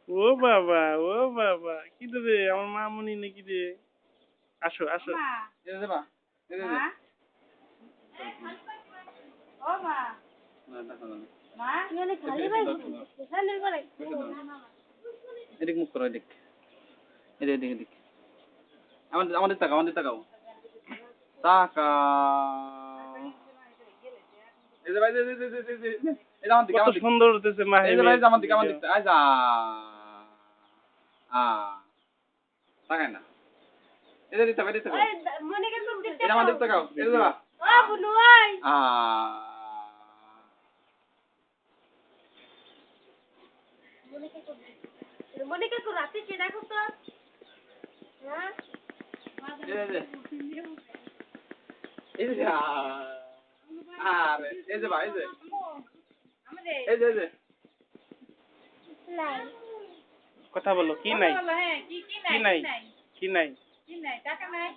ও বাবা, ও বাবা, কি রে আমার মামুনি নাকি রে? আসো আসো। এটা দেবা এটা দে ও মা না না না মা এখানে খালি ভাই এখানে করে এদিক মুখ করো এদিক এদিক এদিক এদিক আমাদের তাকাও এই যে ভাই এই আমার দিকে কত সুন্দর হতেছে মাহি এই যে ভাই আমার দিকে আই যা তাকায় না এদিকে দিতে ওই মনে করে তুমি দিতে এটা আমার দিকে তাকাও এই যে বা ও বুনু ওই মনে করে রাতে কে দেখো তো হ্যাঁ এই যে আরে এই যে ভাই এই যে এই যে কথা বলো, কি নাই? হ্যাঁ কি কি নাই? কি নাই? টাকা নাই